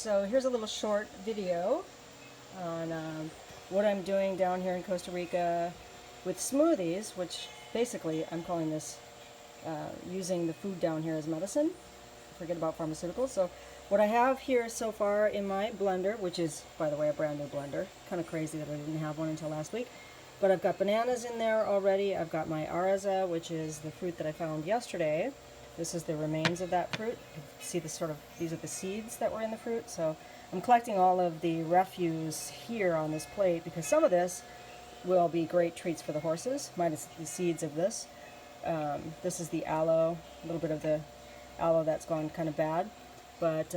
So here's a little short video on what I'm doing down here in Costa Rica with smoothies, which basically I'm calling this using the food down here as medicine. Forget about pharmaceuticals. So what I have here so far in my blender, which is, by the way, a brand new blender. Kind of crazy that I didn't have one until last week. But I've got bananas in there already. I've got my arza, which is the fruit that I found yesterday. This is the remains of that fruit. You see the these are the seeds that were in the fruit. So I'm collecting all of the refuse here on this plate because some of this will be great treats for the horses, minus the seeds of this. This is the aloe, a little bit of the aloe that's gone kind of bad. But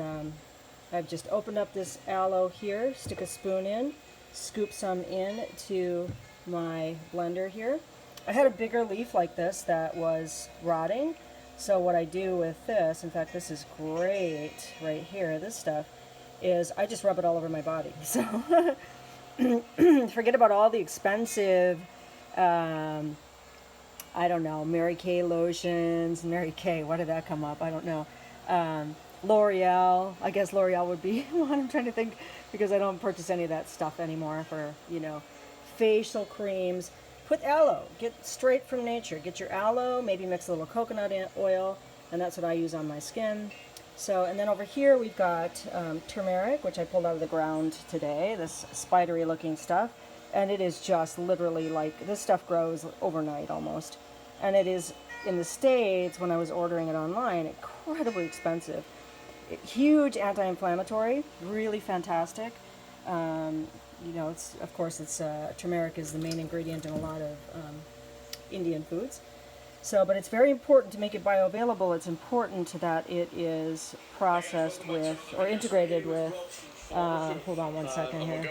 I've just opened up this aloe here, stick a spoon in, scoop some in to my blender here. I had a bigger leaf like this that was rotting. So what I do with this, in fact this is great right here, this stuff, is I just rub it all over my body. So forget about all the expensive, I don't know, Mary Kay lotions, Mary Kay, what did that come up? I don't know. L'Oreal, I guess L'Oreal would be one I'm trying to think because I don't purchase any of that stuff anymore for, you know, facial creams. Put aloe, get straight from nature. Get your aloe, maybe mix a little coconut oil, and that's what I use on my skin. So, and then over here we've got turmeric, which I pulled out of the ground today, this spidery looking stuff. And it is just literally like, this stuff grows overnight almost. And it is, in the States, when I was ordering it online, incredibly expensive. Huge anti-inflammatory, really fantastic. You know, it's, of course, it's turmeric is the main ingredient in a lot of Indian foods. So, but it's very important to make it bioavailable. It's important that it is processed with or integrated with. Hold on one second here.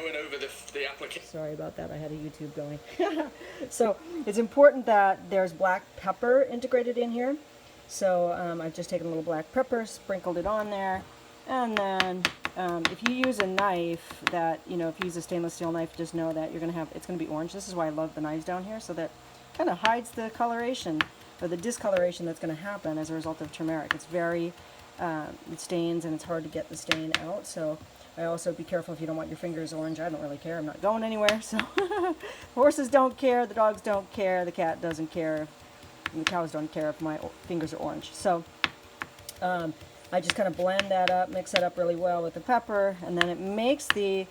Sorry about that. I had a YouTube going. So it's important that there's black pepper integrated in here. So I've just taken a little black pepper, sprinkled it on there, and then if you use a knife that, you know, if you use a stainless steel knife, just know that you're going to have, it's going to be orange. This is why I love the knives down here, so that kind of hides the coloration or the discoloration that's going to happen as a result of turmeric. It's very, it stains and it's hard to get the stain out. So I also be careful if you don't want your fingers orange. I don't really care. I'm not going anywhere. So horses don't care. The dogs don't care. The cat doesn't care. And the cows don't care if my fingers are orange. So I just kind of blend that up, mix that up really well with the pepper, and then it makes the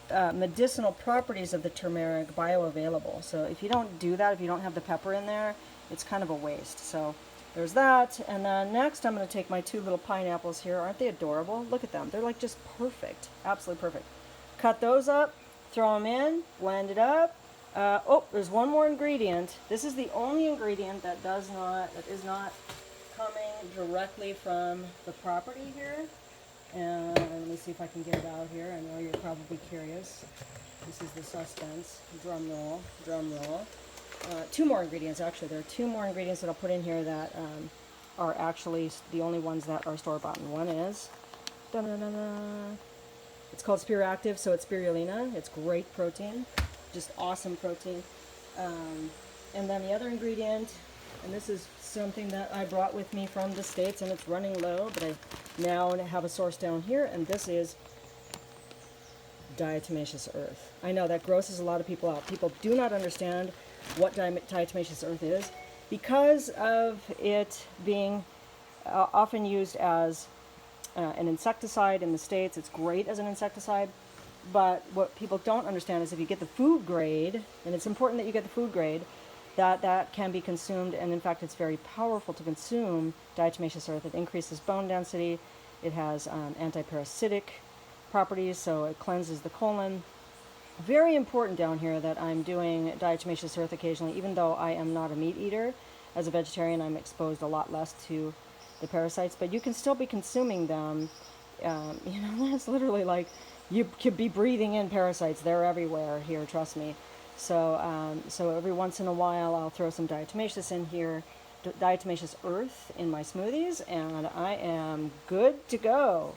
medicinal properties of the turmeric bioavailable. So if you don't do that, if you don't have the pepper in there, it's kind of a waste. So there's that. And then next I'm going to take my two little pineapples here. Aren't they adorable? Look at them. They're like just perfect. Absolutely perfect. Cut those up, throw them in, blend it up. Oh, there's one more ingredient. This is the only ingredient that is not coming directly from the property here. And let me see if I can get it out here. I know you're probably curious. This is the suspense. Drum roll, drum roll. Two more ingredients, actually. There are two more ingredients that I'll put in here that are actually the only ones that are store-bought. And one is, it's called Spiractive, so it's spirulina. It's great protein, just awesome protein. And then the other ingredient, and this is something that I brought with me from the States, and it's running low, but I now have a source down here, and this is diatomaceous earth. I know that grosses a lot of people out. People do not understand what diatomaceous earth is because of it being often used as an insecticide in the States. It's great as an insecticide, but what people don't understand is if you get the food grade, and it's important that you get the food grade, that can be consumed, and in fact it's very powerful to consume diatomaceous earth. It increases bone density, it has antiparasitic properties, so it cleanses the colon. Very important down here that I'm doing diatomaceous earth occasionally, even though I am not a meat eater. As a vegetarian, I'm exposed a lot less to the parasites, but you can still be consuming them. You know, that's literally like, you could be breathing in parasites. They're everywhere here, trust me. So, so every once in a while, I'll throw some diatomaceous in here, diatomaceous earth in my smoothies, and I am good to go.